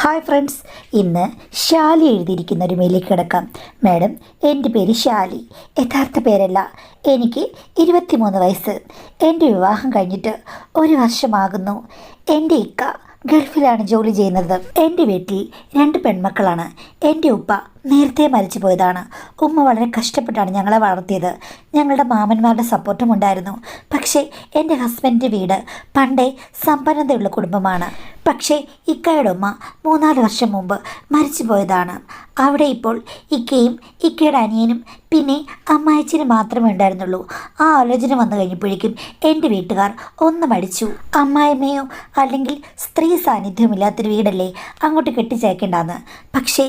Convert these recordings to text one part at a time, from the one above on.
Hi friends, ഇന്ന് ഷാലി എഴുതിയിരിക്കുന്ന ഒരു മെയിലേക്ക് കിടക്കാം. മാഡം, എൻ്റെ പേര് ഷാലി, യഥാർത്ഥ പേരല്ല. എനിക്ക് 23 വയസ്സ്. എൻ്റെ വിവാഹം കഴിഞ്ഞിട്ട് 1 വർഷമാകുന്നു. എൻ്റെ ഇക്ക ഗൾഫിലാണ് ജോലി ചെയ്യുന്നത്. എൻ്റെ വീട്ടിൽ 2 പെൺമക്കളാണ്. എൻ്റെ ഉപ്പ നേരത്തെ മരിച്ചു പോയതാണ്. ഉമ്മ വളരെ കഷ്ടപ്പെട്ടാണ് ഞങ്ങളെ വളർത്തിയത്. ഞങ്ങളുടെ മാമന്മാരുടെ സപ്പോർട്ടും ഉണ്ടായിരുന്നു. പക്ഷേ എൻ്റെ ഹസ്ബൻഡിൻ്റെ വീട് പണ്ടേ സമ്പന്നതയുള്ള കുടുംബമാണ്. പക്ഷേ ഇക്കയുടെ ഉമ്മ 3-4 വർഷം മുമ്പ് മരിച്ചു പോയതാണ്. അവിടെ ഇപ്പോൾ ഇക്കയും ഇക്കയുടെ അനിയനും പിന്നെ അമ്മായിച്ചനും മാത്രമേ ഉണ്ടായിരുന്നുള്ളൂ. ആ ആലോചന വന്നു കഴിഞ്ഞപ്പോഴേക്കും എൻ്റെ വീട്ടുകാർ ഒന്ന് മടിച്ചു. അമ്മായിമ്മയോ അല്ലെങ്കിൽ സ്ത്രീ സാന്നിധ്യമില്ലാത്തൊരു വീടല്ലേ, അങ്ങോട്ട് കെട്ടിച്ചയക്കേണ്ടെന്ന്. പക്ഷേ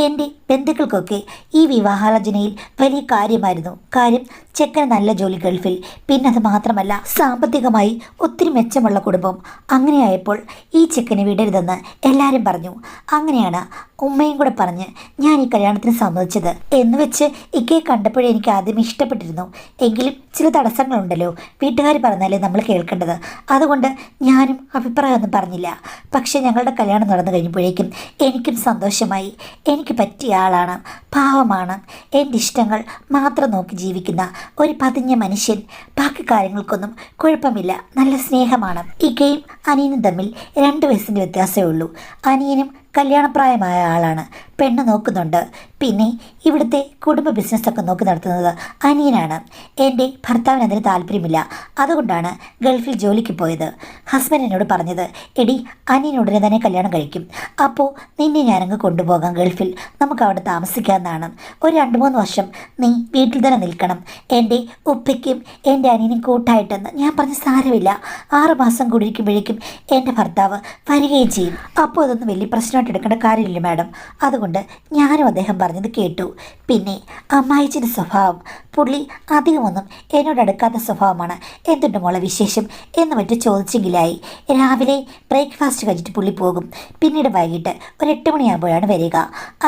എൻ്റെ ബന്ധുക്കൾക്കൊക്കെ ഈ വിവാഹാലോചനയിൽ വലിയ കാര്യമായിരുന്നു. കാര്യം ചെക്കന് നല്ല ജോലി ഗൾഫിൽ, പിന്നെ അത് മാത്രമല്ല സാമ്പത്തികമായി ഒത്തിരി മെച്ചമുള്ള കുടുംബം. അങ്ങനെയായപ്പോൾ ഈ ചെക്കനെ വിടരുതെന്ന് എല്ലാവരും പറഞ്ഞു. അങ്ങനെയാണ് ഉമ്മയും കൂടെ പറഞ്ഞ് ഞാൻ ഈ കല്യാണത്തിന് സമ്മതിച്ചത്. എന്ന് വെച്ച് ഇക്കയെ കണ്ടപ്പോഴേ എനിക്ക് ആദ്യം ഇഷ്ടപ്പെട്ടിരുന്നു. എങ്കിലും ചില തടസ്സങ്ങളുണ്ടല്ലോ, വീട്ടുകാർ പറഞ്ഞാലേ നമ്മൾ കേൾക്കേണ്ടത്. അതുകൊണ്ട് ഞാനും അഭിപ്രായമൊന്നും പറഞ്ഞില്ല. പക്ഷേ ഞങ്ങളുടെ കല്യാണം നടന്നു കഴിഞ്ഞപ്പോഴേക്കും എനിക്കും സന്തോഷമായി. എനിക്ക് പറ്റിയ ആളാണ്, പാവമാണ്, എൻ്റെ ഇഷ്ടങ്ങൾ മാത്രം നോക്കി ജീവിക്കുന്ന ഒരു പതിഞ്ഞ മനുഷ്യൻ. ബാക്കി കാര്യങ്ങൾക്കൊന്നും കുഴപ്പമില്ല, നല്ല സ്നേഹമാണ്. ഇക്കയും അനിയനും തമ്മിൽ 2 വയസ്സിൻ്റെ വ്യത്യാസമേ ഉള്ളൂ. അനിയനും കല്യാണപ്രായമായ ആളാണ്, പെണ്ണ് നോക്കുന്നുണ്ട്. പിന്നെ ഇവിടുത്തെ കുടുംബ ബിസിനസ്സൊക്കെ നോക്കി നടത്തുന്നത് അനിയനാണ്. എൻ്റെ ഭർത്താവിന് അതിന് താല്പര്യമില്ല, അതുകൊണ്ടാണ് ഗൾഫിൽ ജോലിക്ക് പോയത്. ഹസ്ബൻഡ് എന്നോട് പറഞ്ഞത്, എടി അനിയൻ ഉടനെ തന്നെ കല്യാണം കഴിക്കും, അപ്പോൾ നിന്നെ ഞാനങ്ങ് കൊണ്ടുപോകാം ഗൾഫിൽ, നമുക്ക് അവിടെ താമസിക്കാമെന്നാണ്. ഒരു 2-3 വർഷം നീ വീട്ടിൽ തന്നെ നിൽക്കണം, എൻ്റെ ഉപ്പയ്ക്കും എൻ്റെ അനിയനും കൂട്ടായിട്ടെന്ന്. ഞാൻ പറഞ്ഞ സാരമില്ല, 6 മാസം കൂടി ഇരിക്കുമ്പോഴേക്കും എൻ്റെ ഭർത്താവ് വരികയും ചെയ്യും. അപ്പോൾ അതൊന്നും വലിയ പ്രശ്നമായിട്ട് എടുക്കേണ്ട കാര്യമില്ല മാഡം. അതുകൊണ്ട് ഞാനും അദ്ദേഹം പറഞ്ഞത് കേട്ടു. പിന്നെ അമ്മായിച്ചിൻ്റെ സ്വഭാവം, പുള്ളി അധികമൊന്നും എന്നോട് അടുക്കാത്ത സ്വഭാവമാണ്. എന്തുണ്ട് മോളെ വിശേഷം എന്ന് മറ്റു ചോദിച്ചെങ്കിലായി. രാവിലെ ബ്രേക്ക്ഫാസ്റ്റ് കഴിച്ചിട്ട് പുള്ളി പോകും. പിന്നീട് വൈകിട്ട് ഒരു 8 മണിയാകുമ്പോഴാണ് വരിക.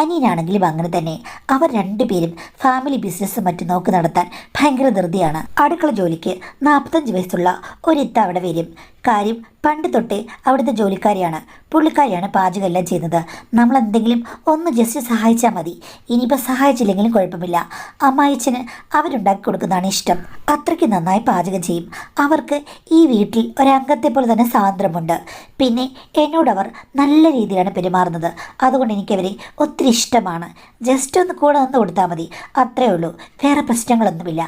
അനിയനാണെങ്കിലും അങ്ങനെ തന്നെ. അവർ 2 പേരും ഫാമിലി ബിസിനസ്സും മറ്റും നോക്കി നടത്താൻ ഭയങ്കര ധൃതിയാണ്. അടുക്കള ജോലിക്ക് 45 വയസ്സുള്ള ഒരിത്ത അവിടെ വരും. കാര്യം പണ്ട് തൊട്ടേ അവിടുത്തെ ജോലിക്കാരിയാണ്. പുള്ളിക്കാരിയാണ് പാചകം എല്ലാം ചെയ്യുന്നത്. നമ്മളെന്തെങ്കിലും ഒന്ന് ജസ്റ്റ് സഹായിച്ചാൽ മതി. ഇനിയിപ്പോൾ സഹായിച്ചില്ലെങ്കിലും കുഴപ്പമില്ല. അമ്മായിച്ചന് അവരുണ്ടാക്കി കൊടുക്കുന്നതാണ് ഇഷ്ടം. അത്രയ്ക്ക് നന്നായി പാചകം ചെയ്യും. അവർക്ക് ഈ വീട്ടിൽ ഒരംഗത്തെ പോലെ തന്നെ സ്വാതന്ത്ര്യമുണ്ട്. പിന്നെ എന്നോടവർ നല്ല രീതിയിലാണ് പെരുമാറുന്നത്. അതുകൊണ്ട് എനിക്കവരെ ഒത്തിരി ഇഷ്ടമാണ്. ജസ്റ്റ് ഒന്ന് കൂടെ നിന്ന് കൊടുത്താൽ മതി, അത്രയേ ഉള്ളൂ. വേറെ പ്രശ്നങ്ങളൊന്നുമില്ല.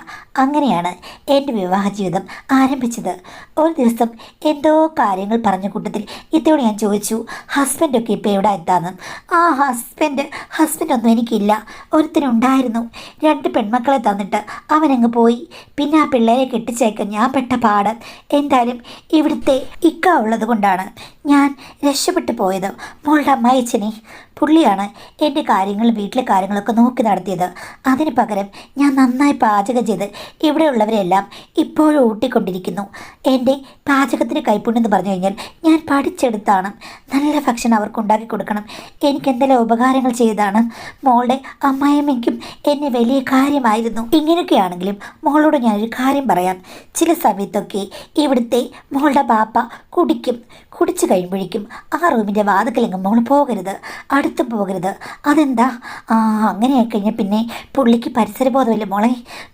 അങ്ങനെയാണ് എൻ്റെ വിവാഹ ജീവിതം ആരംഭിച്ചത്. ഒരു ദിവസം എന്തോ കാര്യങ്ങൾ പറഞ്ഞ കൂട്ടത്തിൽ ഇതോടെ ഞാൻ ചോദിച്ചു, ഹസ്ബൻഡൊക്കെ ഇപ്പോൾ എവിടെ എത്താന്ന്. ആ ഹസ്ബൻഡൊന്നും എനിക്കില്ല, ഒരുത്തനുണ്ടായിരുന്നു. 2 പെൺമക്കളെ തന്നിട്ട് അവനങ്ങ് പോയി. പിന്നെ ആ പിള്ളേരെ കെട്ടിച്ചയക്കാൻ ഞാൻ പെട്ട പാട്. എന്തായാലും ഇവിടുത്തെ ഇക്ക ഉള്ളത് കൊണ്ടാണ് ഞാൻ രക്ഷപ്പെട്ടു പോയത്. മോളുടെ അമ്മായിച്ചനെ പുള്ളിയാണ് എൻ്റെ കാര്യങ്ങളും വീട്ടിലെ കാര്യങ്ങളൊക്കെ നോക്കി നടത്തിയത്. അതിന് പകരം ഞാൻ നന്നായി പാചകം ചെയ്ത് ഇവിടെയുള്ളവരെല്ലാം ഇപ്പോഴും ഊട്ടിക്കൊണ്ടിരിക്കുന്നു. എൻ്റെ പാചകത്തിന് കൈപ്പുണ്യെന്ന് പറഞ്ഞു കഴിഞ്ഞാൽ ഞാൻ പഠിച്ചെടുത്താണ്. നല്ല ഭക്ഷണം അവർക്ക് ഉണ്ടാക്കി കൊടുക്കണം. എനിക്ക് എന്തെല്ലാം ഉപകാരങ്ങൾ ചെയ്താണ്. മോളുടെ അമ്മായിയമ്മയ്ക്കും എന്നെ വലിയ കാര്യമായിരുന്നു. ഇങ്ങനെയൊക്കെയാണെങ്കിലും മോളോട് ഞാനൊരു കാര്യം പറയാം. ചില സമയത്തൊക്കെ ഇവിടുത്തെ മോളുടെ ബാപ്പ കുടിച്ചു കഴിയുമ്പോഴേക്കും ആ റൂമിൻ്റെ വാതിക്കലെങ്ങും മോൾ പോകരുത്, അടുത്ത് പോകരുത്. അതെന്താ? അങ്ങനെയായി കഴിഞ്ഞാൽ പിന്നെ പുള്ളിക്ക് പരിസരബോധമില്ല മോളെ.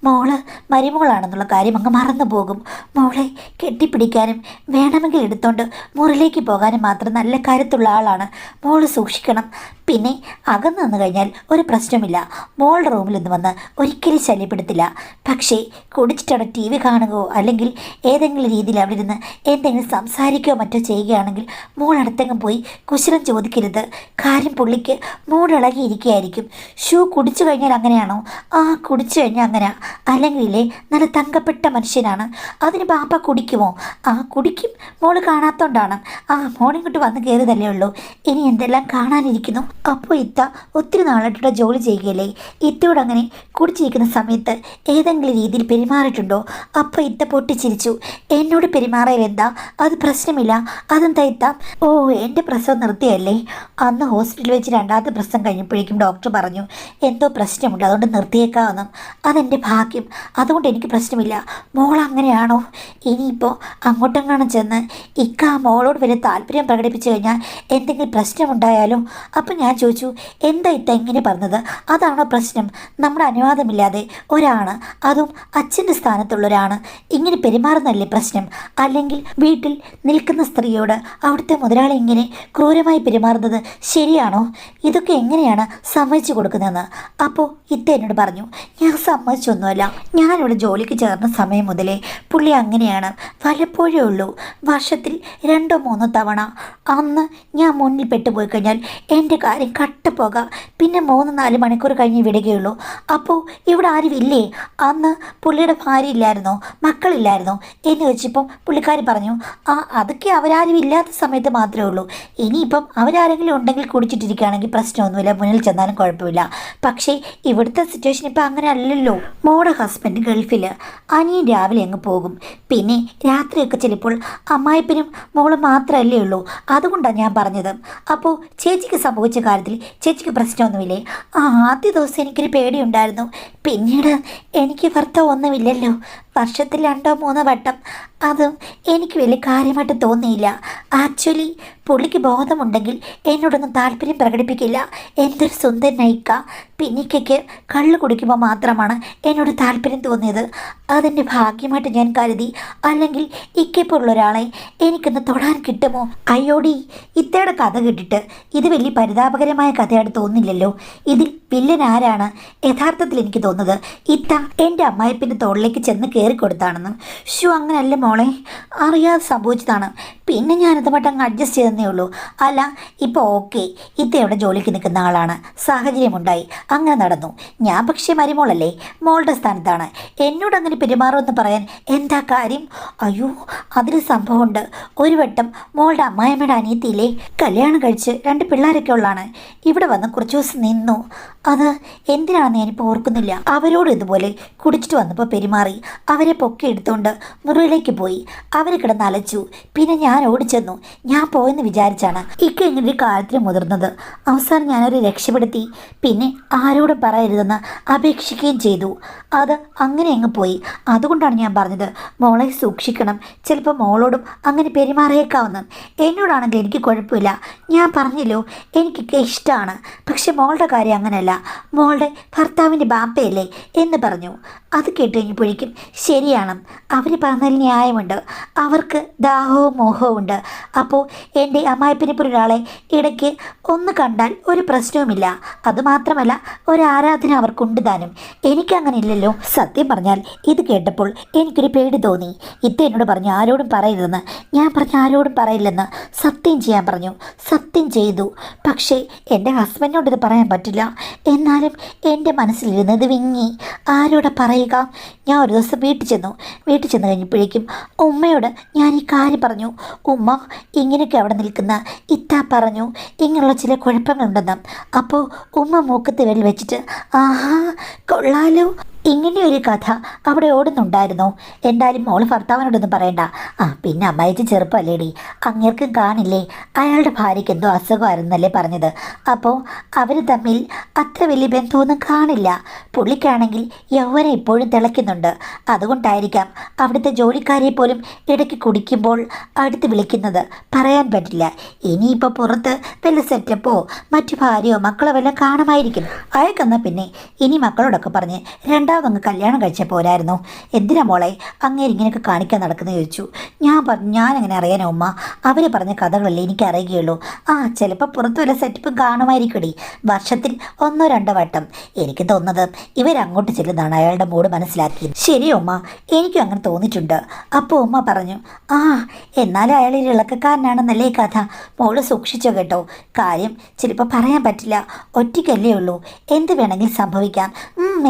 മോള് മരുമോളാണെന്നുള്ള കാര്യം അങ്ങ് മറന്നു പോകും. മോളെ കെട്ടിപ്പിടിക്കാനും വേണമെങ്കിൽ എടുത്തോണ്ട് മുറിലേക്ക് പോകാനും മാത്രം നല്ല കരുത്തുള്ള ആളാണ്. മോള് സൂക്ഷിക്കണം. പിന്നെ അകന്നു നിന്ന് കഴിഞ്ഞാൽ ഒരു പ്രശ്നമില്ല. മോളുടെ റൂമിൽ നിന്ന് വന്ന് ഒരിക്കലും ശല്യപ്പെടുത്തില്ല. പക്ഷേ കുടിച്ചിട്ടവിടെ TV കാണുകയോ അല്ലെങ്കിൽ ഏതെങ്കിലും രീതിയിൽ അവിടെ ഇരുന്ന് എന്തെങ്കിലും സംസാരിക്കുകയോ മറ്റോ ചെയ്യുകയാണെങ്കിൽ മോൾ അടുത്തെങ്കിലും പോയി കുശലം ചോദിക്കരുത്. കാര്യം പുള്ളിക്ക് മൂടിളകിയിരിക്കുകയായിരിക്കും. കുടിച്ചു കഴിഞ്ഞാൽ അങ്ങനെയാണോ? കുടിച്ചു കഴിഞ്ഞാൽ അങ്ങനെ. അല്ലെങ്കിലേ നല്ല തങ്കപ്പെട്ട മനുഷ്യനാണ്. അതിന് ബാപ്പ കുടിക്കുമോ? കുടിക്കും. മോള് കാണാത്തോണ്ടാണ്. മോളിങ്ങോട്ട് വന്ന് കയറിയതല്ലേ ഉള്ളൂ. ഇനി എന്തെല്ലാം കാണാനിരിക്കുന്നു. അപ്പോൾ ഇത്ത ഒത്തിരി നാളായിട്ടുള്ള ജോലി ചെയ്യുകയല്ലേ. ഇത്തയോട് അങ്ങനെ കുടിച്ചിരിക്കുന്ന സമയത്ത് ഏതെങ്കിലും രീതിയിൽ പെരുമാറിയിട്ടുണ്ടോ? അപ്പോൾ ഇത്ത പൊട്ടിച്ചിരിച്ചു. എന്നോട് പെരുമാറിയാൽ എന്താ? അത് പ്രശ്നമില്ല, അത് അതെന്താ ഇത്താ? ഓ, എൻ്റെ പ്രസവം നിർത്തിയല്ലേ? അന്ന് ഹോസ്പിറ്റലിൽ വെച്ച് രണ്ടാമത്തെ പ്രസവം കഴിഞ്ഞപ്പോഴേക്കും ഡോക്ടർ പറഞ്ഞു എന്തോ പ്രശ്നമുണ്ട്, അതുകൊണ്ട് നിർത്തിയേക്കാമെന്നും. അതെൻ്റെ ഭാഗ്യം, അതുകൊണ്ട് എനിക്ക് പ്രശ്നമില്ല. മോൾ അങ്ങനെയാണോ? ഇനിയിപ്പോൾ അങ്ങോട്ടെങ്ങാനും ചെന്ന് ആ മോളോട് വലിയ താല്പര്യം പ്രകടിപ്പിച്ചു കഴിഞ്ഞാൽ എന്തെങ്കിലും പ്രശ്നമുണ്ടായാലോ? അപ്പം ഞാൻ ചോദിച്ചു, എന്താ ഇത്ത ഇങ്ങനെ പറഞ്ഞത്? അതാണോ പ്രശ്നം? നമ്മുടെ അനുവാദമില്ലാതെ ഒരാണ്, അതും അച്ഛൻ്റെ സ്ഥാനത്തുള്ളൊരാണ് ഇങ്ങനെ പെരുമാറുന്നല്ലേ പ്രശ്നം? അല്ലെങ്കിൽ വീട്ടിൽ നിൽക്കുന്ന സ്ത്രീയോട് അവിടുത്തെ മുതലാളി ഇങ്ങനെ ക്രൂരമായി പെരുമാറുന്നത് ശരിയാണോ? ഇതൊക്കെ എങ്ങനെയാണ് സമ്മതിച്ചു കൊടുക്കുന്നതെന്ന്. അപ്പോൾ ഇത്ത എന്നോട് പറഞ്ഞു, ഞാൻ സമ്മതിച്ചൊന്നുമല്ല, ഞാനിവിടെ ജോലിക്ക് ചേർന്ന സമയം മുതലേ പുള്ളി അങ്ങനെയാണ്. വല്ലപ്പോഴേ ഉള്ളൂ, വർഷത്തിൽ 2-3 തവണ. അന്ന് ഞാൻ മുന്നിൽ പെട്ടുപോയി കഴിഞ്ഞാൽ എൻ്റെ കാര്യം കട്ടപ്പോക. പിന്നെ 3-4 മണിക്കൂർ കഴിഞ്ഞ് വിടുകയുള്ളൂ. അപ്പോൾ ഇവിടെ ആരുമില്ലേ? അന്ന് പുള്ളിയുടെ ഭാര്യ ഇല്ലായിരുന്നോ, മക്കളില്ലായിരുന്നോ എന്ന് വെച്ചപ്പം പുള്ളിക്കാരി പറഞ്ഞു, അതൊക്കെ അവരാരും ഇല്ലാത്ത സമയത്ത് മാത്രമേ ഉള്ളൂ. ഇനിയിപ്പം അവരാരെങ്കിലും ഉണ്ടെങ്കിൽ കുടിച്ചിട്ടിരിക്കുകയാണെങ്കിൽ പ്രശ്നമൊന്നുമില്ല, മുന്നിൽ ചെന്നാലും കുഴപ്പമില്ല. പക്ഷേ ഇവിടുത്തെ സിറ്റുവേഷൻ ഇപ്പം അങ്ങനെ അല്ലല്ലോ. മോളുടെ ഹസ്ബൻഡ് ഗൾഫിൽ, അനിയൻ രാവിലെ അങ്ങ് പോകും. പിന്നെ രാത്രിയൊക്കെ ചിലപ്പോൾ അമ്മായിപ്പനും മോളും മാത്രമല്ലേ ഉള്ളൂ. അതുകൊണ്ടാണ് ഞാൻ പറഞ്ഞത്. അപ്പോൾ ചേച്ചിക്ക് സംഭവിച്ച കാര്യത്തിൽ ചേച്ചിക്ക് പ്രശ്നമൊന്നുമില്ലേ? ആദ്യ ദിവസം എനിക്കൊരു പേടിയുണ്ടായിരുന്നു. പിന്നീട് എനിക്ക് ഭർത്താവ് ഒന്നുമില്ലല്ലോ. വർഷത്തിൽ 2-3 വട്ടം. അതും എനിക്ക് വലിയ കാര്യമായിട്ട് തോന്നിയില്ല. ആക്ച്വലി പുള്ളിക്ക് ബോധമുണ്ടെങ്കിൽ എന്നോടൊന്നും താല്പര്യം പ്രകടിപ്പിക്കില്ല. എന്തൊരു സുന്ദരനയിക്ക. പിന്നിക്കയ്ക്ക് കള്ള് കുടിക്കുമ്പോൾ മാത്രമാണ് എന്നോട് താല്പര്യം തോന്നിയത്. അതെൻ്റെ ഭാഗ്യമായിട്ട് ഞാൻ കരുതി. അല്ലെങ്കിൽ ഇക്കപ്പോലുള്ള ഒരാളെ എനിക്കൊന്ന് തൊടാൻ കിട്ടുമോ? അയ്യോടി, ഇത്തയുടെ കഥ കേട്ടിട്ട് ഇത് വലിയ പരിതാപകരമായ കഥയായിട്ട് തോന്നില്ലല്ലോ. ഇതിൽ വില്ലൻ ആരാണ്? യഥാർത്ഥത്തിൽ എനിക്ക് തോന്നുന്നത് ഇത്ത എൻ്റെ അമ്മായിപ്പിൻ്റെ തോളിലേക്ക് ചെന്ന് കയറിക്കൊടുത്താണെന്ന്. അങ്ങനല്ല മോളെ, അറിയാതെ സംഭവിച്ചതാണ്. പിന്നെ ഞാനതുമായിട്ട് അങ്ങ് അഡ്ജസ്റ്റ് ചെയ്തതേ ഉള്ളൂ. അല്ല, ഇപ്പോൾ ഓക്കെ, ഇത്ത എവിടെ ജോലിക്ക് നിൽക്കുന്ന ആളാണ്, സാഹചര്യമുണ്ടായി, അങ്ങനെ നടന്നു. ഞാൻ പക്ഷേ മരുമോളല്ലേ, മോളുടെ സ്ഥാനത്താണ്. എന്നോട് അങ്ങനെ പെരുമാറുമെന്ന് പറയാൻ എന്താ കാര്യം? അയ്യോ, അതിന് സംഭവമുണ്ട്. ഒരു വട്ടം മോളുടെ അമ്മായിയമ്മയുടെ അനിയത്തിയില്ലേ, കല്യാണം കഴിച്ച് 2 പിള്ളേരൊക്കെ ഉള്ളതാണ്. ഇവിടെ വന്ന് കുറച്ച് ദിവസം നിന്നു. അത് എന്തിനാണെന്ന് ഞാനിപ്പോൾ ഓർക്കുന്നില്ല. അവരോട് ഇതുപോലെ കുടിച്ചിട്ട് വന്നപ്പോൾ പെരുമാറി. അവരെ പൊക്കി എടുത്തുകൊണ്ട് മുറിയിലേക്ക് പോയി. അവർ കിടന്ന് അലച്ചു. പിന്നെ ഞാൻ ഓടിച്ചെന്നു. ഞാൻ പോയെന്ന് വിചാരിച്ചാണ് ഇക്ക ഇങ്ങനൊരു കാര്യത്തിന് മുതിർന്നത്. അവസാനം ഞാനൊരു രക്ഷപ്പെടുത്തി. പിന്നെ ആരോടും പറയരുതെന്ന് അപേക്ഷിക്കുകയും ചെയ്തു. അത് അങ്ങനെ അങ്ങ് പോയി. അതുകൊണ്ടാണ് ഞാൻ പറഞ്ഞത്, മോളെ സൂക്ഷിക്കണം. ചിലപ്പോൾ മോളോടും അങ്ങനെ പെരുമാറിയേക്കാവുന്നു. എന്നോടാണെങ്കിൽ എനിക്ക് കുഴപ്പമില്ല. ഞാൻ പറഞ്ഞല്ലോ, എനിക്കൊക്കെ ഇഷ്ടമാണ്. പക്ഷെ മോളുടെ കാര്യം അങ്ങനെയല്ല. മോളുടെ ഭർത്താവിൻ്റെ ബാപ്പയല്ലേ എന്ന് പറഞ്ഞു. അത് കേട്ട് കഴിഞ്ഞപ്പോഴേക്കും ശരിയാണ്, അവർ പറഞ്ഞതിൽ ന്യായമുണ്ട്. അവർക്ക് ദാഹവും മോഹവും ഉണ്ട്. അപ്പോൾ എൻ്റെ അമ്മായിപ്പിനെപ്പോൾ ഒരാളെ ഇടയ്ക്ക് ഒന്ന് കണ്ടാൽ ഒരു പ്രശ്നവുമില്ല. അതുമാത്രമല്ല, ഒരാരാധന അവർക്കുണ്ട് താനും. എനിക്കങ്ങനെ ഇല്ലല്ലോ. സത്യം പറഞ്ഞാൽ ഇത് കേട്ടപ്പോൾ എനിക്കൊരു പേടി തോന്നി. ഇത്ത എന്നോട് പറഞ്ഞു ആരോടും പറയരുതെന്ന്. ഞാൻ പറഞ്ഞു ആരോടും പറയില്ലെന്ന്. സത്യം ചെയ്യാൻ പറഞ്ഞു. സത്യം ചെയ്തു. പക്ഷേ എൻ്റെ ഹസ്ബൻഡിനോട് ഇത് പറയാൻ പറ്റില്ല. എന്നാലും എൻ്റെ മനസ്സിലിരുന്നത് വിങ്ങി. ആരോടെ പറയുക? ഞാൻ ഒരു ദിവസം വീട്ടിൽ ചെന്ന് കഴിഞ്ഞപ്പോഴേക്കും ഉമ്മയോട് ഞാൻ ഈ കാര്യം പറഞ്ഞു. ഉമ്മ ഇങ്ങനെയൊക്കെ അവിടെ നിൽക്കുന്ന ഇത്ത പറഞ്ഞു ഇങ്ങനെയുള്ള ചില കുഴപ്പങ്ങളുണ്ടെന്ന്. അപ്പോൾ ഉമ്മ മൂക്കത്ത് വിരൽ വെച്ചിട്ട് ആഹാ കൊള്ളാലോ, ഇങ്ങനെയൊരു കഥ അവിടെ ഓടുന്നുണ്ടായിരുന്നോ? എന്തായാലും മോള് ഭർത്താവിനോടൊന്നും പറയണ്ട. പിന്നെ അമ്മായിച്ച് ചെറുപ്പല്ലേടി, അങ്ങേർക്കും കാണില്ലേ അയാളുടെ ഭാര്യയ്ക്ക് എന്തോ അസുഖമായിരുന്നല്ലേ പറഞ്ഞത്. അപ്പോൾ അവർ തമ്മിൽ അത്ര വലിയ ബന്ധമൊന്നും കാണില്ല. പുള്ളിക്കാണെങ്കിൽ യൗവനം ഇപ്പോഴും തിളയ്ക്കുന്നുണ്ട്. അതുകൊണ്ടായിരിക്കാം അവിടുത്തെ ജോലിക്കാരെ പോലും ഇടയ്ക്ക് കുടിക്കുമ്പോൾ അടുത്ത് വിളിക്കുന്നത്. പറയാൻ പറ്റില്ല. ഇനിയിപ്പോൾ പുറത്ത് വല്ല സെറ്റപ്പോ മറ്റു ഭാര്യയോ മക്കളോ വല്ലതും കാണുമായിരിക്കും. അയക്കെന്നാൽ പിന്നെ ഇനി മക്കളോടൊക്കെ പറഞ്ഞ് അങ്ങ് കല്യാണം കഴിച്ചാൽ പോരായിരുന്നു. എന്തിനാ മോളെ അങ്ങേര് ഇങ്ങനെയൊക്കെ കാണിക്കാൻ നടക്കുന്നത് ചോദിച്ചു. ഞാൻ പറഞ്ഞു ഞാനെങ്ങനെ അറിയാനോ ഉമ്മ, അവർ പറഞ്ഞ കഥകളല്ലേ എനിക്ക് അറിയുകയുള്ളൂ. ചിലപ്പോൾ പുറത്ത് വല്ല സെറ്റപ്പും കാണുമായിരിക്കടി. വർഷത്തിൽ 1-2 വട്ടം. എനിക്ക് തോന്നുന്നത് ഇവരങ്ങോട്ട് ചെല്ലുന്നതാണ് അയാളുടെ മൂഡ് മനസ്സിലാക്കിയത്. ശരി ഉമ്മ, എനിക്കും അങ്ങനെ തോന്നിയിട്ടുണ്ട്. അപ്പോൾ ഉമ്മ പറഞ്ഞു എന്നാലും അയാൾ ഇളക്കക്കാരനാണെന്നല്ലേ കഥ. മോള് സൂക്ഷിച്ചോ കേട്ടോ. കാര്യം ചിലപ്പോൾ പറയാൻ പറ്റില്ല. ഒറ്റയ്ക്കല്ലേ ഉള്ളൂ, എന്ത് വേണമെങ്കിലും സംഭവിക്കാം.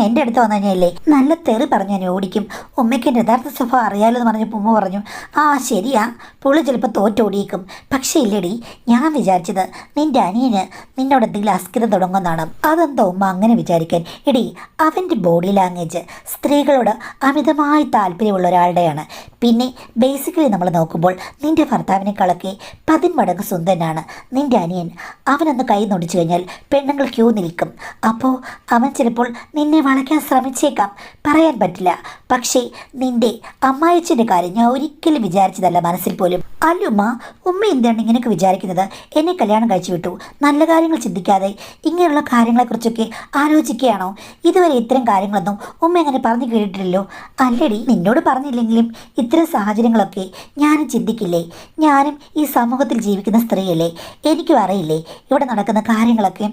എൻ്റെ അടുത്ത് വന്നാൽ പറഞ്ഞല്ലേ, നല്ല തെറി പറഞ്ഞു ഞാൻ ഓടിക്കും. ഉമ്മയ്ക്ക് എൻ്റെ യഥാർത്ഥ സ്വഭാവം അറിയാലോ എന്ന് പറഞ്ഞപ്പോൾ ഉമ്മ പറഞ്ഞു, ആ ശരിയാ, പുള്ളി ചിലപ്പോൾ തോറ്റോടിയേക്കും. പക്ഷേ ഇല്ലടി, ഞാൻ വിചാരിച്ചത് നിന്റെ അനിയന് നിന്നോട് എന്തെങ്കിലും അസ്കിത തുടങ്ങുന്നതാണ്. അതെന്താ ഉമ്മ അങ്ങനെ വിചാരിക്കാൻ? എടി, അവൻ്റെ ബോഡി ലാംഗ്വേജ് സ്ത്രീകളോട് അമിതമായി താല്പര്യമുള്ള ഒരാളുടെയാണ്. പിന്നെ ബേസിക്കലി നമ്മൾ നോക്കുമ്പോൾ നിന്റെ ഭർത്താവിനേക്കാളൊക്കെ 10 മടങ്ങ് സുന്ദരനാണ് നിന്റെ അനിയൻ. അവനൊന്ന് കൈ നൊടിച്ചു കഴിഞ്ഞാൽ പെണ്ണുങ്ങൾ ക്യൂ നിൽക്കും. അപ്പോൾ അവൻ ചിലപ്പോൾ നിന്നെ വളയ്ക്കാൻ ശ്രമിച്ചേക്കാം, പറയാൻ പറ്റില്ല. പക്ഷേ നിന്റെ അമ്മായച്ചൻ്റെ കാര്യം ഞാൻ ഒരിക്കലും വിചാരിച്ചതല്ല മനസ്സിൽ പോലും. അല്ലുമ്മ, ഉമ്മ എന്താണ് ഇങ്ങനെയൊക്കെ വിചാരിക്കുന്നത്? എന്നെ കല്യാണം കഴിച്ചു വിട്ടു, നല്ല കാര്യങ്ങൾ ചിന്തിക്കാതെ ഇങ്ങനെയുള്ള കാര്യങ്ങളെക്കുറിച്ചൊക്കെ ആലോചിക്കുകയാണോ? ഇതുവരെ ഇത്തരം കാര്യങ്ങളൊന്നും ഉമ്മ അങ്ങനെ പറഞ്ഞു കേട്ടിട്ടില്ലല്ലോ. അല്ലടി, നിന്നോട് പറഞ്ഞില്ലെങ്കിലും ഇത്തരം സാഹചര്യങ്ങളൊക്കെ ഞാനും ചിന്തിക്കില്ലേ? ഞാനും ഈ സമൂഹത്തിൽ ജീവിക്കുന്ന സ്ത്രീയല്ലേ, എനിക്കും അറിയില്ലേ ഇവിടെ നടക്കുന്ന കാര്യങ്ങളൊക്കെ.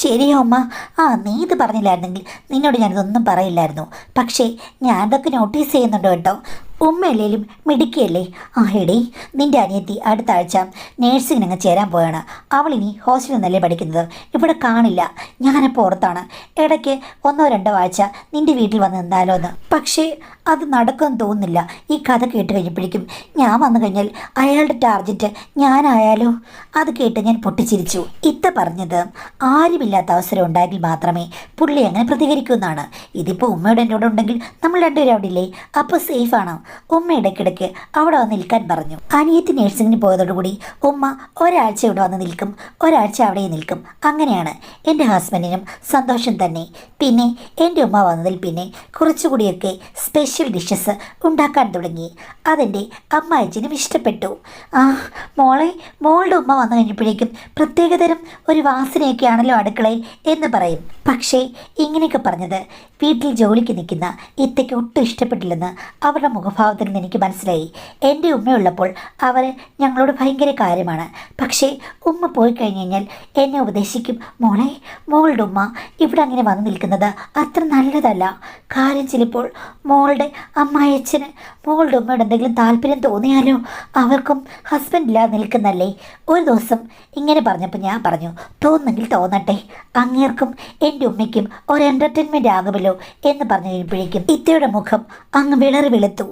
ശരിയോ അമ്മ? നീ ഇത് പറഞ്ഞില്ലായിരുന്നെങ്കിൽ നിന്നോട് ഞാനിതൊന്നും പറയില്ലായിരുന്നു. പക്ഷേ ഞാൻ ഇതൊക്കെ നോട്ടീസ് ചെയ്യുന്നുണ്ട് കേട്ടോ. ഉമ്മയല്ലേലും മിടുക്കിയല്ലേ? എടി, നിന്റെ അനിയത്തി അടുത്ത ആഴ്ച നേഴ്സിങ്ങിനങ്ങ് ചേരാൻ പോയാണ്. അവളിനി ഹോസ്റ്റലിൽ നിന്നല്ലേ പഠിക്കുന്നത്, ഇവിടെ കാണില്ല. ഞാനിപ്പോൾ പുറത്താണ്. ഇടയ്ക്ക് 1-2 ആഴ്ച നിന്റെ വീട്ടിൽ വന്ന് നിന്നാലോ എന്ന്. പക്ഷേ അത് നടക്കുമെന്ന് തോന്നുന്നില്ല. ഈ കഥ കേട്ട് കഴിഞ്ഞപ്പോഴേക്കും ഞാൻ വന്നു കഴിഞ്ഞാൽ അയാളുടെ ടാർഗറ്റ് ഞാനായാലോ? അത് കേട്ട് ഞാൻ പൊട്ടിച്ചിരിച്ചു. ഇത്ത പറഞ്ഞത് ആരുമില്ലാത്ത അവസരം ഉണ്ടായെങ്കിൽ മാത്രമേ പുള്ളി അങ്ങനെ പ്രതികരിക്കുമെന്നാണ്. ഇതിപ്പോൾ ഉമ്മയുടെ എൻ്റെ കൂടെ ഉണ്ടെങ്കിൽ നമ്മൾ രണ്ടുപേരും അവിടെ ഇല്ലേ, അപ്പോൾ സേഫാണ്. ഉമ്മ ഇടയ്ക്കിടയ്ക്ക് അവിടെ വന്ന് നിൽക്കാൻ പറഞ്ഞു. അനിയത്തി നേഴ്സിങ്ങിന് പോയതോടുകൂടി ഉമ്മ ഒരാഴ്ച ഇവിടെ വന്ന് നിൽക്കും, ഒരാഴ്ച അവിടെ നിൽക്കും. അങ്ങനെയാണ്. എൻ്റെ ഹസ്ബൻഡിനും സന്തോഷം തന്നെ. പിന്നെ എൻ്റെ ഉമ്മ വന്നതിൽ പിന്നെ കുറച്ചുകൂടിയൊക്കെ സ്പെഷ്യൽ ഡിഷസ് ഉണ്ടാക്കാൻ തുടങ്ങി. അതെൻ്റെ അമ്മായിച്ചനും ഇഷ്ടപ്പെട്ടു. മോളുടെ ഉമ്മ വന്നു കഴിഞ്ഞപ്പോഴേക്കും പ്രത്യേകതരം ഒരു വാസനയൊക്കെയാണല്ലോ അടുക്കളയിൽ എന്ന് പറയും. പക്ഷേ ഇങ്ങനെയൊക്കെ പറഞ്ഞത് വീട്ടിൽ ജോലിക്ക് നിൽക്കുന്ന ഇത്തയ്ക്ക് ഒട്ടും ഇഷ്ടപ്പെട്ടില്ലെന്ന് അവരുടെ മുഖഭാവത്തിൽ നിന്ന് എനിക്ക് മനസ്സിലായി. എൻ്റെ ഉമ്മയുള്ളപ്പോൾ അവർ ഞങ്ങളോട് ഭയങ്കര കാര്യമാണ്. പക്ഷേ ഉമ്മ പോയി കഴിഞ്ഞ് കഴിഞ്ഞാൽ എന്നെ ഉപദേശിക്കും, മോളുടെ ഉമ്മ ഇവിടെ അങ്ങനെ വന്നു നിൽക്കുന്നത് അത്ര നല്ലതല്ല. കാര്യം ചിലപ്പോൾ മോളുടെ അമ്മായച്ചന് മോളുടെ ഉമ്മയോട് എന്തെങ്കിലും താല്പര്യം തോന്നിയാലോ, അവർക്കും ഹസ്ബൻഡില്ലാതെ നിൽക്കുന്നല്ലേ. ഒരു ദിവസം ഇങ്ങനെ പറഞ്ഞപ്പോൾ ഞാൻ പറഞ്ഞു, തോന്നുന്നെങ്കിൽ തോന്നട്ടെ, അങ്ങേർക്കും എൻ്റെ ഉമ്മയ്ക്കും ഒരു എൻ്റർടൈൻമെൻ്റ് ആകുമല്ലോ എന്ന് പറഞ്ഞു കഴിയുമ്പോഴേക്കും ഇത്തയുടെ മുഖം അങ്ങ് വിളറി വെളുത്തു.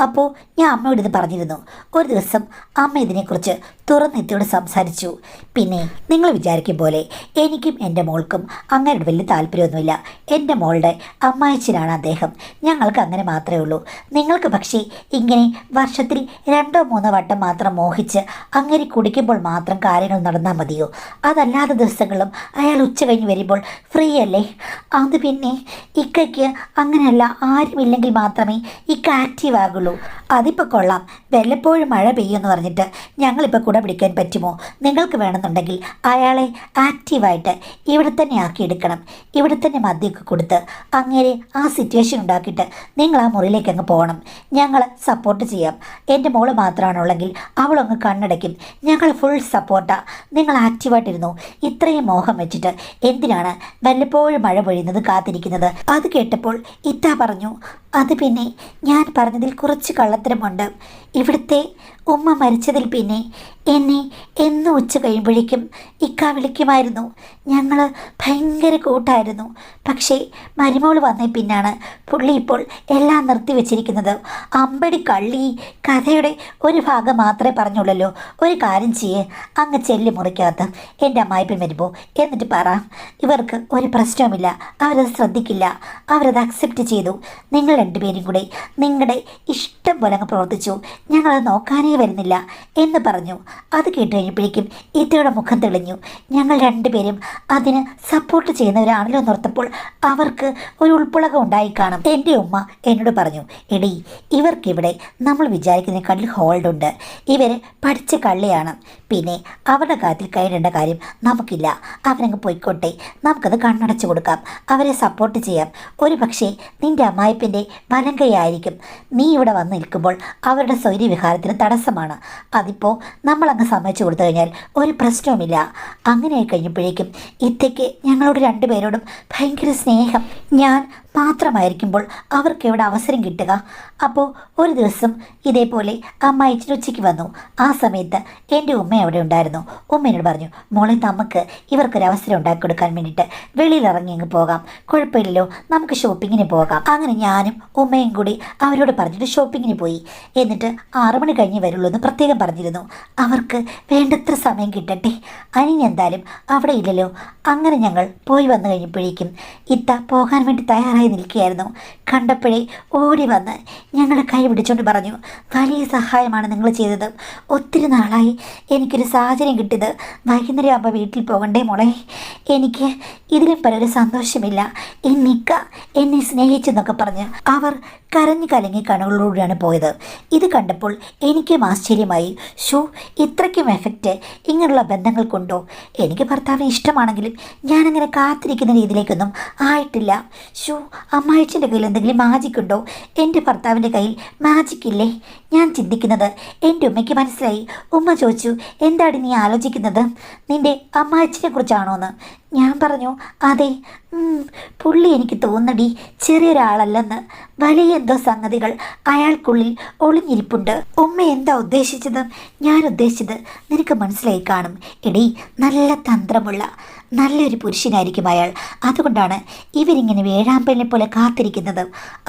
അപ്പോൾ ഞാൻ അമ്മയോട് ഇത് പറഞ്ഞിരുന്നു. ഒരു ദിവസം അമ്മ ഇതിനെക്കുറിച്ച് തുറന്നെത്തിയോട് സംസാരിച്ചു. പിന്നെ നിങ്ങൾ വിചാരിക്കും പോലെ എനിക്കും എൻ്റെ മോൾക്കും അങ്ങനെ വലിയ താല്പര്യമൊന്നുമില്ല. എൻ്റെ മോളുടെ അമ്മായച്ചനാണ് അദ്ദേഹം. ഞങ്ങൾക്ക് അങ്ങനെ മാത്രമേ ഉള്ളൂ. നിങ്ങൾക്ക് പക്ഷേ ഇങ്ങനെ വർഷത്തിൽ 2-3 വട്ടം മാത്രം മോഹിച്ച് അങ്ങനെ കുടിക്കുമ്പോൾ മാത്രം കാര്യങ്ങൾ നടന്നാൽ മതിയോ? അതല്ലാത്ത ദിവസങ്ങളിലും അയാൾ ഉച്ച കഴിഞ്ഞ് വരുമ്പോൾ ഫ്രീ അല്ലേ? അത് പിന്നെ ഇക്കയ്ക്ക് അങ്ങനെയല്ല, ആരുമില്ലെങ്കിൽ മാത്രമേ ഇക്ക ആക്റ്റീവ് ആകുള്ളൂ. അതിപ്പോൾ കൊള്ളാം, വല്ലപ്പോഴും മഴ പെയ്യുമെന്ന് പറഞ്ഞിട്ട് ഞങ്ങളിപ്പോൾ കുട പിടിക്കാൻ പറ്റുമോ? നിങ്ങൾക്ക് വേണമെന്നുണ്ടെങ്കിൽ അയാളെ ആക്റ്റീവായിട്ട് ഇവിടെ തന്നെ ആക്കിയെടുക്കണം. ഇവിടെ തന്നെ മദ്യമൊക്കെ കൊടുത്ത് അങ്ങനെ ആ സിറ്റുവേഷൻ ഉണ്ടാക്കിയിട്ട് നിങ്ങൾ ആ മുറിയിലേക്ക് അങ്ങ് പോകണം. ഞങ്ങൾ സപ്പോർട്ട് ചെയ്യാം. എൻ്റെ മോള് മാത്രമാണുള്ളെങ്കിൽ അവളങ്ങ് കണ്ണടയ്ക്കും. ഞങ്ങൾ ഫുൾ സപ്പോർട്ടാണ്. നിങ്ങൾ ആക്റ്റീവായിട്ടിരുന്നു. ഇത്രയും മോഹം വെച്ചിട്ട് എന്തിനാണ് വല്ലപ്പോഴും മഴ പൊഴിയുന്നത് കാത്തിരിക്കുന്നത്? അത് കേട്ടപ്പോൾ ഇത്ത പറഞ്ഞു, അത് പിന്നെ ഞാൻ പറഞ്ഞതിൽ കുറച്ച് കള്ളത്തരമുണ്ട്. ഇവിടുത്തെ ഉമ്മ മരിച്ചതിൽ പിന്നെ എന്നെ എന്നും ഉച്ച കഴിയുമ്പോഴേക്കും ഇക്ക വിളിക്കുമായിരുന്നു. ഞങ്ങൾ ഭയങ്കര കൂട്ടായിരുന്നു. പക്ഷേ മരുമോൾ വന്നേ പിന്നാണ് പുള്ളി ഇപ്പോൾ എല്ലാം നിർത്തിവെച്ചിരിക്കുന്നത്. അമ്പടി കള്ളി, കഥയുടെ ഒരു ഭാഗം മാത്രമേ പറഞ്ഞുള്ളല്ലോ. ഒരു കാര്യം ചെയ്യേ, അങ്ങ് ചെല്ലി മുറിക്കകത്ത് എൻ്റെ അമ്മായിപ്പൻ വരുമ്പോൾ എന്നിട്ട് പറ, ഇവർക്ക് ഒരു പ്രശ്നവുമില്ല, അവരത് ശ്രദ്ധിക്കില്ല, അവരത് അക്സെപ്റ്റ് ചെയ്തു. നിങ്ങൾ രണ്ടുപേരും കൂടെ നിങ്ങളുടെ ഇഷ്ടം പോലെ അങ്ങ് പ്രവർത്തിച്ചു, ഞങ്ങളത് നോക്കാനേ വരുന്നില്ല എന്ന് പറഞ്ഞു. അത് കേട്ട് കഴിഞ്ഞപ്പോഴേക്കും ഇത്തയുടെ മുഖം തെളിഞ്ഞു. ഞങ്ങൾ രണ്ടുപേരും അതിന് സപ്പോർട്ട് ചെയ്യുന്നവരാണല്ലോ എന്നോർത്തപ്പോൾ അവർക്ക് ഒരു ഉൾപ്പുളകം ഉണ്ടായി കാണും. എൻ്റെ ഉമ്മ എന്നോട് പറഞ്ഞു, എടി, ഇവർക്കിവിടെ നമ്മൾ വിചാരിക്കുന്നതിനേക്കാട്ടിൽ ഹോൾഡുണ്ട്. ഇവർ പഠിച്ച കള്ളിയാണ്. പിന്നെ അവരുടെ കാര്യത്തിൽ കൈയിടേണ്ട കാര്യം നമുക്കില്ല. അവരങ്ങ് പോയിക്കോട്ടെ, നമുക്കത് കണ്ണടച്ചു കൊടുക്കാം, അവരെ സപ്പോർട്ട് ചെയ്യാം. ഒരു പക്ഷേ നിൻ്റെ അമ്മായിപ്പിൻ്റെ വലം കൈയായിരിക്കും. നീ ഇവിടെ വന്ന് നിൽക്കുമ്പോൾ അവരുടെ സ്വൈര്യവിഹാരത്തിന് തടസ്സമാണ്. അതിപ്പോൾ നമ്മളങ്ങ് സമ്മതിച്ചു കൊടുത്തു കഴിഞ്ഞാൽ ഒരു പ്രശ്നവുമില്ല. അങ്ങനെ കഴിഞ്ഞപ്പോഴേക്കും ഇത്തയ്ക്ക് ഞങ്ങളോട് രണ്ടുപേരോടും ഭയങ്കര സ്നേഹം. ഞാൻ മാത്രമായിരിക്കുമ്പോൾ അവർക്ക് എവിടെ അവസരം കിട്ടുക? അപ്പോൾ ഒരു ദിവസം ഇതേപോലെ അമ്മായിച്ചിന് ഉച്ചയ്ക്ക് വന്നു. ആ സമയത്ത് എൻ്റെ ഉമ്മ അവിടെ ഉണ്ടായിരുന്നു. ഉമ്മയോട് പറഞ്ഞു, മോളെ നമുക്ക് ഇവർക്കൊരു അവസരം ഉണ്ടാക്കി കൊടുക്കാൻ വേണ്ടിയിട്ട് വെളിയിൽ ഇറങ്ങി അങ്ങ് പോകാം, കുഴപ്പമില്ലല്ലോ, നമുക്ക് ഷോപ്പിങ്ങിന് പോകാം. അങ്ങനെ ഞാനും ഉമ്മയും കൂടി അവരോട് പറഞ്ഞിട്ട് ഷോപ്പിങ്ങിന് പോയി. എന്നിട്ട് 6 മണി കഴിഞ്ഞ് വരുള്ളൂ എന്ന് പ്രത്യേകം പറഞ്ഞിരുന്നു. അവർക്ക് വേണ്ടത്ര സമയം കിട്ടട്ടെ, അനിഞ്ഞ എന്തായാലും അവിടെ ഇല്ലല്ലോ. അങ്ങനെ ഞങ്ങൾ പോയി വന്നു കഴിഞ്ഞപ്പോഴേക്കും ഇത്ത പോകാൻ വേണ്ടി തയ്യാറായി നിൽക്കുകയായിരുന്നു. കണ്ടപ്പോഴേ ഓടി വന്ന് ഞങ്ങളെ കൈ പിടിച്ചുകൊണ്ട് പറഞ്ഞു, വലിയ സഹായമാണ് നിങ്ങൾ ചെയ്തത്. ഒത്തിരി നാളായി എനിക്കൊരു സാഹചര്യം കിട്ടിയത്. വൈകുന്നേരം ആകുമ്പോൾ വീട്ടിൽ പോകണ്ടേ മോളെ, എനിക്ക് ഇതിലും പലൊരു സന്തോഷമില്ല. എന്നിക്ക എന്നെ സ്നേഹിച്ചെന്നൊക്കെ പറഞ്ഞ് അവർ കരഞ്ഞു കലങ്ങി കണ്ണുകളോടെയാണ് പോയത്. ഇത് കണ്ടപ്പോൾ എനിക്കും ആശ്ചര്യമായി. ഇത്രയ്ക്കും എഫക്റ്റ് ഇങ്ങനെയുള്ള ബന്ധങ്ങൾക്കുണ്ടോ? എനിക്ക് ഭർത്താവിന് ഇഷ്ടമാണെങ്കിലും ഞാനങ്ങനെ കാത്തിരിക്കുന്ന രീതിയിലേക്കൊന്നും ആയിട്ടില്ല. അമ്മായിച്ചൻ്റെ കയ്യിൽ എന്തെങ്കിലും മാജിക് ഉണ്ടോ? എൻ്റെ ഭർത്താവിൻ്റെ കയ്യിൽ മാജിക് ഇല്ലേ? ഞാൻ ചിന്തിക്കുന്നത് എൻ്റെ ഉമ്മയ്ക്ക് മനസ്സിലായി. ഉമ്മ ചോദിച്ചു, എന്താണ് നീ ആലോചിക്കുന്നത്? നിൻ്റെ അമ്മായിച്ചനെ കുറിച്ചാണോ എന്ന്. ഞാൻ പറഞ്ഞു, അതെ. പുള്ളി എനിക്ക് തോന്നടി ചെറിയൊരാളല്ലെന്ന്. വലിയ എന്തോ സംഗതികൾ അയാൾക്കുള്ളിൽ ഒളിഞ്ഞിരിപ്പുണ്ട്. ഉമ്മ എന്താ ഉദ്ദേശിച്ചത്? ഞാൻ ഉദ്ദേശിച്ചത് നിനക്ക് മനസ്സിലായി കാണും. എടീ, നല്ല തന്ത്രമുള്ള നല്ലൊരു പുരുഷനായിരിക്കും അയാൾ. അതുകൊണ്ടാണ് ഇവരിങ്ങനെ വേഴാമ്പലിനെ പോലെ കാത്തിരിക്കുന്നത്.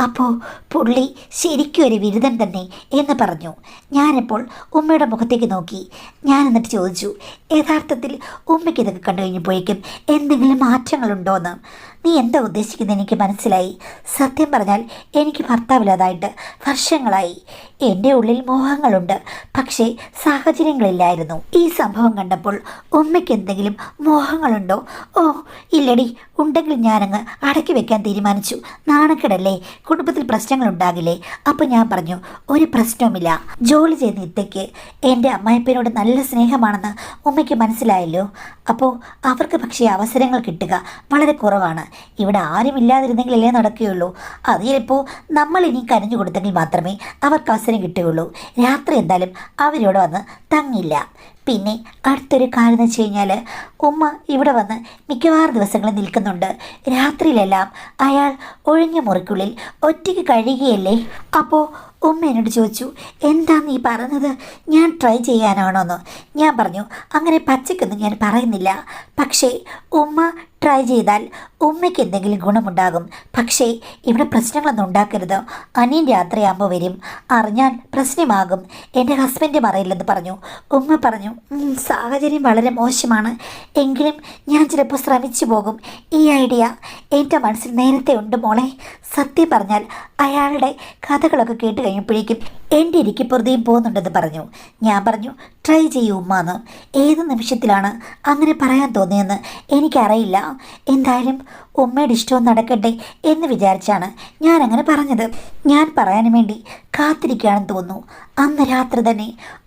അപ്പോൾ പുള്ളി ശരിക്കും ഒരു വിരുദ്ധൻ തന്നെ എന്ന് പറഞ്ഞു. ഞാനിപ്പോൾ ഉമ്മയുടെ മുഖത്തേക്ക് നോക്കി. ഞാൻ എന്നിട്ട് ചോദിച്ചു, യഥാർത്ഥത്തിൽ ഉമ്മയ്ക്ക് ഇതൊക്കെ കണ്ടു കഴിഞ്ഞപ്പോഴേക്കും എന്തെങ്കിലും മാറ്റങ്ങളുണ്ടോയെന്ന്. നീ എന്താ ഉദ്ദേശിക്കുന്നത് എനിക്ക് മനസ്സിലായി. സത്യം പറഞ്ഞാൽ എനിക്ക് ഭർത്താവില്ലാതായിട്ട് വർഷങ്ങളായി. എൻ്റെ ഉള്ളിൽ മോഹങ്ങളുണ്ട്, പക്ഷേ സാഹചര്യങ്ങളില്ലായിരുന്നു. ഈ സംഭവം കണ്ടപ്പോൾ ഉമ്മയ്ക്ക് എന്തെങ്കിലും മോഹങ്ങളുണ്ടോ? ഓ ഇല്ലടി, ഉണ്ടെങ്കിൽ ഞാനങ്ങ് അടക്കി വെക്കാൻ തീരുമാനിച്ചു. നാണക്കേടല്ലേ, കുടുംബത്തിൽ പ്രശ്നങ്ങളുണ്ടാകില്ലേ? അപ്പോൾ ഞാൻ പറഞ്ഞു, ഒരു പ്രശ്നവുമില്ല. ജോലി ചെയ്യുന്ന ഇത്തയ്ക്ക് എൻ്റെ അമ്മായിപ്പനോട് നല്ല സ്നേഹമാണെന്ന് ഉമ്മയ്ക്ക് മനസ്സിലായല്ലോ. അപ്പോൾ അവർക്ക് പക്ഷേ അവസരങ്ങൾ കിട്ടുക വളരെ കുറവാണ്. ഇവിടെ ആരുമില്ലാതിരുന്നെങ്കിലല്ലേ നടക്കുകയുള്ളൂ. അത് ചിലപ്പോൾ നമ്മൾ ഇനി കരഞ്ഞു കൊടുത്തെങ്കിൽ മാത്രമേ അവർക്ക് അവസരം കിട്ടുകയുള്ളൂ. രാത്രി എന്തായാലും അവരോട് വന്ന് തങ്ങില്ല. പിന്നെ അടുത്തൊരു കാര്യം എന്ന് വെച്ച് കഴിഞ്ഞാൽ, ഉമ്മ ഇവിടെ വന്ന് മിക്കവാറും ദിവസങ്ങൾ നിൽക്കുന്നുണ്ട്. രാത്രിയിലെല്ലാം അയാൾ ഒഴിഞ്ഞ മുറിക്കുള്ളിൽ ഒറ്റയ്ക്ക് കഴിയുകയല്ലേ. അപ്പോൾ ഉമ്മ എന്നോട് ചോദിച്ചു, എന്താ നീ പറഞ്ഞത്? ഞാൻ ട്രൈ ചെയ്യാനാണോന്ന്. ഞാൻ പറഞ്ഞു, അങ്ങനെ പച്ചക്കൊന്നും ഞാൻ പറയുന്നില്ല. പക്ഷേ ഉമ്മ ട്രൈ ചെയ്താൽ ഉമ്മയ്ക്ക് എന്തെങ്കിലും ഗുണമുണ്ടാകും. പക്ഷേ ഇവിടെ പ്രശ്നങ്ങളൊന്നും ഉണ്ടാക്കരുത്. അനിയൻ രാത്രിയാകുമ്പോൾ വരും, അറിഞ്ഞാൽ പ്രശ്നമാകും. എൻ്റെ ഹസ്ബൻഡ് പറയില്ലെന്ന് പറഞ്ഞു. ഉമ്മ പറഞ്ഞു, സാഹചര്യം വളരെ മോശമാണ്, എങ്കിലും ഞാൻ ചിലപ്പോൾ ശ്രമിച്ചു പോകും. ഈ ഐഡിയ എൻ്റെ മനസ്സിൽ നേരത്തെ ഉണ്ട് മോളെ. സത്യം പറഞ്ഞാൽ അയാളുടെ കഥകളൊക്കെ കേട്ട് കഴിഞ്ഞപ്പോഴേക്കും എൻ്റെ ഇരിക്കപ്പുറതയും പോകുന്നുണ്ടെന്ന് പറഞ്ഞു. ഞാൻ പറഞ്ഞു, ട്രൈ ചെയ്യൂ ഉമ്മാന്ന്. ഏത് നിമിഷത്തിലാണ് അങ്ങനെ പറയാൻ തോന്നിയെന്ന് എനിക്കറിയില്ല. എന്തായാലും ഉമ്മയുടെ ഇഷ്ടവും നടക്കട്ടെ എന്ന് വിചാരിച്ചാണ് ഞാൻ അങ്ങനെ പറഞ്ഞത്. ഞാൻ പറയാനും വേണ്ടി കാത്തിരിക്കുകയാണെന്ന് തോന്നുന്നു. അന്ന് രാത്രി തന്നെ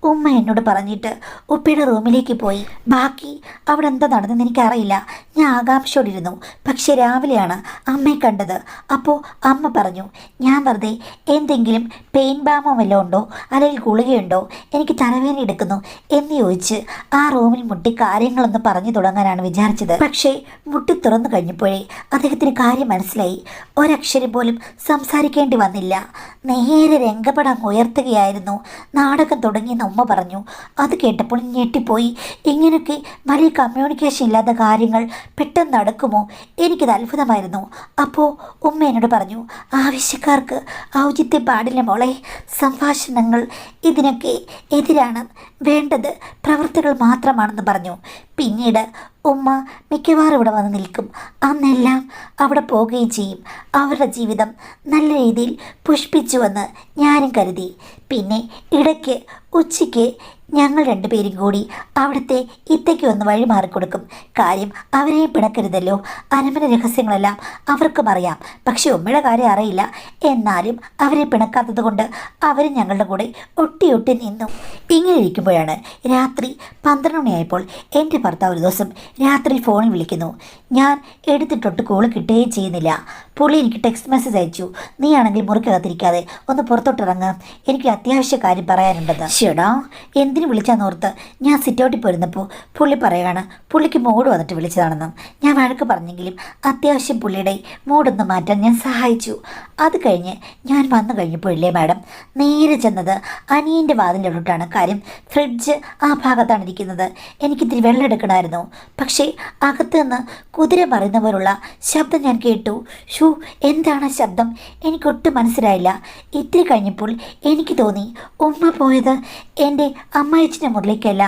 ഉമ്മ എന്നോട് പറഞ്ഞിട്ട് ഉപ്പയുടെ റൂമിലേക്ക് പോയി. ബാക്കി അവിടെ എന്താ നടന്നെന്ന് എനിക്കറിയില്ല. ഞാൻ ആകാംക്ഷയോടിരുന്നു. പക്ഷേ രാവിലെയാണ് അമ്മയെ കണ്ടത്. അപ്പോൾ അമ്മ പറഞ്ഞു, ഞാൻ വെറുതെ എന്തെങ്കിലും പെയിൻ ബാമോ വല്ലതും ഉണ്ടോ, അല്ലെങ്കിൽ ഗുളികയുണ്ടോ, എനിക്ക് തലവേദന എടുക്കുന്നു എന്ന് ചോദിച്ച് ആ റൂമിൽ മുട്ടി കാര്യങ്ങളൊന്ന് പറഞ്ഞു തുടങ്ങാനാണ് വിചാരിച്ചത്. പക്ഷേ മുട്ടി തുറന്നു കഴിഞ്ഞപ്പോഴേ അദ്ദേഹത്തിന് കാര്യം മനസ്സിലായി. ഒരക്ഷരം പോലും സംസാരിക്കേണ്ടി വന്നില്ല. നേരെ രംഗപടം ഉയർത്തുകയായിരുന്നു. നാടകം തുടങ്ങിയെന്ന് ഉമ്മ പറഞ്ഞു. അത് കേട്ടപ്പോൾ ഞെട്ടിപ്പോയി. ഇങ്ങനെയൊക്കെ വലിയ കമ്മ്യൂണിക്കേഷൻ ഇല്ലാത്ത കാര്യങ്ങൾ പെട്ടെന്ന് നടക്കുമോ? എനിക്കത് അത്ഭുതമായിരുന്നു. അപ്പോൾ ഉമ്മ എന്നോട് പറഞ്ഞു, ആവശ്യക്കാർക്ക് ഔചിത്യം പാടില്ല മോളെ. സംഭാഷണങ്ങൾ ഇതിനൊക്കെ എതിരാണ്. വേണ്ടത് പ്രവൃത്തികൾ മാത്രമാണെന്ന് പറഞ്ഞു. പിന്നീട് ഉമ്മ മിക്കവാറും ഇവിടെ വന്ന് നിൽക്കും. അന്നെല്ലാം അവിടെ പോവുകയും ചെയ്യും. അവരുടെ ജീവിതം നല്ല രീതിയിൽ പുഷ്പിച്ചുവെന്ന് ഞാനും കരുതി. പിന്നെ ഇടയ്ക്ക് ഉച്ചയ്ക്ക് ഞങ്ങൾ രണ്ടുപേരും കൂടി അവിടുത്തെ ഇത്തയ്ക്ക് ഒന്ന് വഴി മാറിക്കൊടുക്കും. കാര്യം അവരെയും പിണക്കരുതല്ലോ. അരമന രഹസ്യങ്ങളെല്ലാം അവർക്കും അറിയാം. പക്ഷെ ഉമ്മയുടെ കാര്യം അറിയില്ല. എന്നാലും അവരെ പിണക്കാത്തത് കൊണ്ട് അവരും ഞങ്ങളുടെ കൂടെ ഒട്ടി നിന്നു. ഇങ്ങനെ ഇരിക്കുമ്പോഴാണ് രാത്രി 12 മണിയായപ്പോൾ എൻ്റെ ഭർത്താവ് ഒരു ദിവസം രാത്രി ഫോണിൽ വിളിക്കുന്നു. ഞാൻ എടുത്തിട്ടൊട്ട് കോൾ കിട്ടുകയും ചെയ്യുന്നില്ല. പുള്ളി എനിക്ക് ടെക്സ്റ്റ് മെസ്സേജ് അയച്ചു, നീ ആണെങ്കിൽ മുറിക്കകത്തിരിക്കാതെ ഒന്ന് പുറത്തോട്ടിറങ്ങാം, എനിക്ക് അത്യാവശ്യ കാര്യം പറയാനുണ്ടെന്ന്. ചേടാ, എന്തിനു അതിന് വിളിച്ചാന്നോർത്ത് ഞാൻ സിറ്റൗട്ടിൽ പോയിരുന്നപ്പോൾ പുള്ളി പറയുകയാണ് പുള്ളിക്ക് മൂഡ് വന്നിട്ട് വിളിച്ചതാണെന്നും. ഞാൻ വഴക്ക് പറഞ്ഞെങ്കിലും അത്യാവശ്യം പുള്ളിയുടെ മൂഡൊന്ന് മാറ്റാൻ ഞാൻ സഹായിച്ചു. അത് കഴിഞ്ഞ് ഞാൻ വന്നു കഴിഞ്ഞപ്പോഴില്ലേ മാഡം, നേരെ ചെന്നത് അനിയൻ്റെ വാതിൻ്റെ അവിടോട്ടാണ്. കാര്യം ഫ്രിഡ്ജ് ആ ഭാഗത്താണ് ഇരിക്കുന്നത്. എനിക്കിത്തിരി വെള്ളം എടുക്കണമായിരുന്നു. പക്ഷേ അകത്ത് നിന്ന് കുതിര പറയുന്ന പോലുള്ള ശബ്ദം ഞാൻ കേട്ടു. ഷൂ, എന്താണ് ശബ്ദം? എനിക്കൊട്ടും മനസ്സിലായില്ല. ഇത്തിരി കഴിഞ്ഞപ്പോൾ എനിക്ക് തോന്നി ഉമ്മ പോയത് എൻ്റെ അമ്മായിച്ചിൻ്റെ മുറിലേക്കല്ല,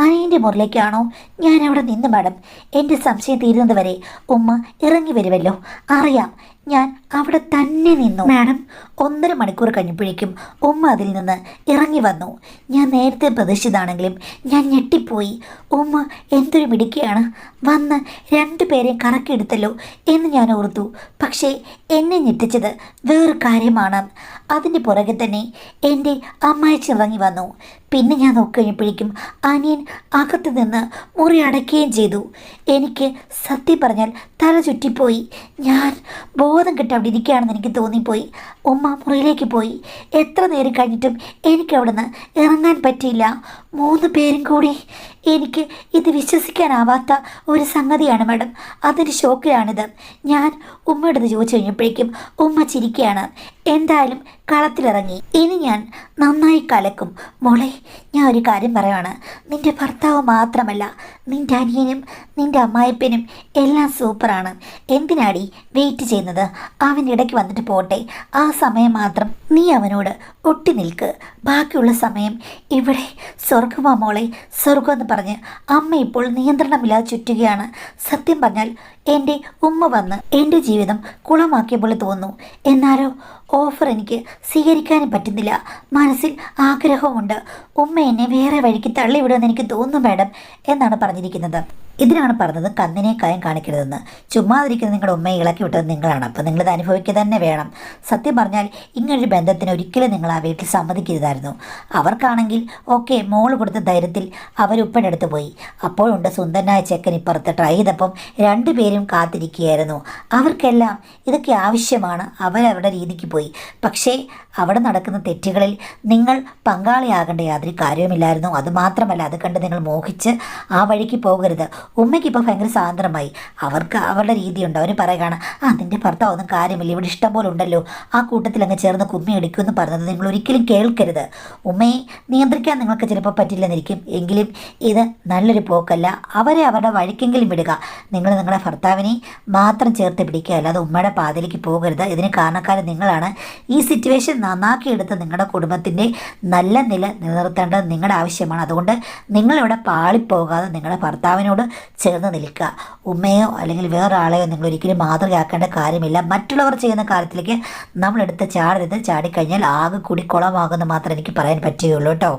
അനിയൻ്റെ മുറിലേക്കാണോ. ഞാൻ അവിടെ നിന്ന് മാഡം. എൻ്റെ സംശയം തീരുന്നത് വരെ ഉമ്മ ഇറങ്ങി വരുമല്ലോ. അറിയാം, ഞാൻ അവിടെ തന്നെ നിന്നു മാഡം. 1.5 മണിക്കൂർ കഴിഞ്ഞപ്പോഴേക്കും ഉമ്മ അതിൽ നിന്ന് ഇറങ്ങി വന്നു. ഞാൻ നേരത്തെ പ്രതീക്ഷിച്ചതാണെങ്കിലും ഞാൻ ഞെട്ടിപ്പോയി. ഉമ്മ എന്തൊരു മിടുക്കിയാണ്, വന്ന് 2 പേരെയും കറക്കിയെടുത്തല്ലോ എന്ന് ഞാൻ ഓർത്തു. പക്ഷേ എന്നെ ഞെട്ടിച്ചത് വേറെ കാര്യമാണ്. അതിൻ്റെ പുറകെ തന്നെ എൻ്റെ അമ്മായിച്ച് ഇറങ്ങി വന്നു. പിന്നെ ഞാൻ നോക്കിക്കഴിഞ്ഞപ്പോഴേക്കും അനിയൻ അകത്ത് നിന്ന് മുറി അടയ്ക്കുകയും ചെയ്തു. എനിക്ക് സത്യം പറഞ്ഞാൽ തല ചുറ്റിപ്പോയി. ഞാൻ ബോധം കെട്ട് അവിടെ ഇരിക്കുകയാണെന്ന് എനിക്ക് തോന്നിപ്പോയി. ഉമ്മ മുറിയിലേക്ക് പോയി. എത്ര നേരം കഴിഞ്ഞിട്ടും എനിക്ക് അവിടെ നിന്ന് ഇറങ്ങാൻ പറ്റിയില്ല. 3 പേരും കൂടി. എനിക്ക് ഇത് വിശ്വസിക്കാനാവാത്ത ഒരു സംഗതിയാണ് മാഡം. അതിൻ്റെ ഷോക്കിലാണിത്. ഞാൻ ഉമ്മയുടെ അടുത്ത് ചോദിച്ചു കഴിഞ്ഞപ്പോഴേക്കും ഉമ്മ ചിരിക്കുകയാണ്. എന്തായാലും കളത്തിലിറങ്ങി. ഇനി ഞാൻ നന്നായി കലക്കും. മോളെ, ഞാൻ ഒരു കാര്യം പറയുവാണ്. നിൻ്റെ ഭർത്താവ് മാത്രമല്ല, നിൻ്റെ അനിയനും നിൻ്റെ അമ്മായിപ്പനും എല്ലാം സൂപ്പറാണ്. എന്തിനാടി വെയിറ്റ് ചെയ്യുന്നത്? അവൻ ഇടയ്ക്ക് വന്നിട്ട് പോട്ടെ. ആ സമയം മാത്രം നീ അവനോട് ഒട്ടി നിൽക്ക്. ബാക്കിയുള്ള സമയം ഇവിടെ സ്വർഗമാ മോളെ, സ്വർഗം എന്ന് പറഞ്ഞ് അമ്മ ഇപ്പോൾ നിയന്ത്രണമില്ലാതെ ചുറ്റുകയാണ്. സത്യം പറഞ്ഞാൽ എൻ്റെ ഉമ്മ വന്ന് എൻ്റെ ജീവിതം കുളമാക്കിയ പോലെ തോന്നുന്നു. എന്നാലോ ഓഫർ എനിക്ക് സ്വീകരിക്കാനും പറ്റുന്നില്ല. മനസ്സിൽ ആഗ്രഹമുണ്ട്. ഉമ്മ എന്നെ വേറെ വഴിക്ക് തള്ളിവിടുമെന്ന് എനിക്ക് തോന്നുന്നു മാഡം എന്നാണ് പറഞ്ഞിരിക്കുന്നത്. ഇതിനാണ് പറഞ്ഞത് കന്നിനെ കായം കാണിക്കരുതെന്ന്. ചുമ്മാതിരിക്കുന്ന നിങ്ങളുടെ ഉമ്മയെ ഇളക്കി വിട്ടത് നിങ്ങളാണ്. അപ്പോൾ നിങ്ങളിത് അനുഭവിക്കുക തന്നെ വേണം. സത്യം പറഞ്ഞാൽ ഇങ്ങനൊരു ബന്ധത്തിന് ഒരിക്കലും നിങ്ങൾ ആ വീട്ടിൽ സമ്മതിക്കരുതായിരുന്നു. അവർക്കാണെങ്കിൽ ഓക്കെ, മോള് കൊടുത്ത ധൈര്യത്തിൽ അവർ ഉപ്പനെടുത്ത് പോയി. അപ്പോഴുണ്ട് സുന്ദരനായ ചെക്കൻ ഇപ്പുറത്ത് ട്രൈ ചെയ്തപ്പം 2 പേരും കാത്തിരിക്കുകയായിരുന്നു. അവർക്കെല്ലാം ഇതൊക്കെ ആവശ്യമാണ്. അവരവരുടെ രീതിക്ക് പോയി. പക്ഷേ അവിടെ നടക്കുന്ന തെറ്റുകളിൽ നിങ്ങൾ പങ്കാളിയാകേണ്ട യാതൊരു കാര്യവുമില്ലായിരുന്നു. അതുമാത്രമല്ല, അത് കണ്ട് നിങ്ങൾ മോഹിച്ച് ആ വഴിക്ക് പോകരുത്. ഉമ്മയ്ക്ക് ഇപ്പോൾ ഭയങ്കര സാന്ദ്രമായി. അവർക്ക് അവരുടെ രീതിയുണ്ട്. അവർ പറയുകയാണ്, നിൻ്റെ ഭർത്താവ് ഒന്നും കാര്യമില്ല, ഇവിടെ ഇഷ്ടം പോലെ ഉണ്ടല്ലോ, ആ കൂട്ടത്തിൽ അങ്ങ് ചേർന്ന് കുമ്മി അടിക്കുമെന്ന് പറഞ്ഞത് നിങ്ങൾ ഒരിക്കലും കേൾക്കരുത്. ഉമ്മയെ നിയന്ത്രിക്കാൻ നിങ്ങൾക്ക് ചിലപ്പോൾ പറ്റില്ലെന്നിരിക്കും. എങ്കിലും ഇത് നല്ലൊരു പോക്കല്ല. അവരെ അവരുടെ വഴിക്കെങ്കിലും വിടുക. നിങ്ങൾ നിങ്ങളുടെ ഭർത്താവിനെ മാത്രം ചേർത്ത് പിടിക്കുക, അല്ലാതെ ഉമ്മയുടെ പാതയിലേക്ക് പോകരുത്. ഇതിന് കാരണക്കാരൻ നിങ്ങളാണ്. ഈ സിറ്റുവേഷൻ നന്നാക്കിയെടുത്ത് നിങ്ങളുടെ കുടുംബത്തിൻ്റെ നല്ല നില നിലനിർത്തേണ്ടത് നിങ്ങളുടെ ആവശ്യമാണ്. അതുകൊണ്ട് നിങ്ങളിവിടെ പാളിപ്പോകാതെ നിങ്ങളുടെ ഭർത്താവിനോട് ചേർന്ന് നിൽക്കുക. ഉമ്മയോ അല്ലെങ്കിൽ വേറൊരാളെയോ നിങ്ങൾ ഒരിക്കലും മാതൃകയാക്കേണ്ട കാര്യമില്ല. മറ്റുള്ളവർ ചെയ്യുന്ന കാര്യത്തിലേക്ക് നമ്മളെടുത്ത് ചാടരുത്. ചാടിക്കഴിഞ്ഞാൽ ആകെ കൂടി കുളമാകുമെന്ന് മാത്രമേ എനിക്ക് പറയാൻ പറ്റുകയുള്ളൂ കേട്ടോ.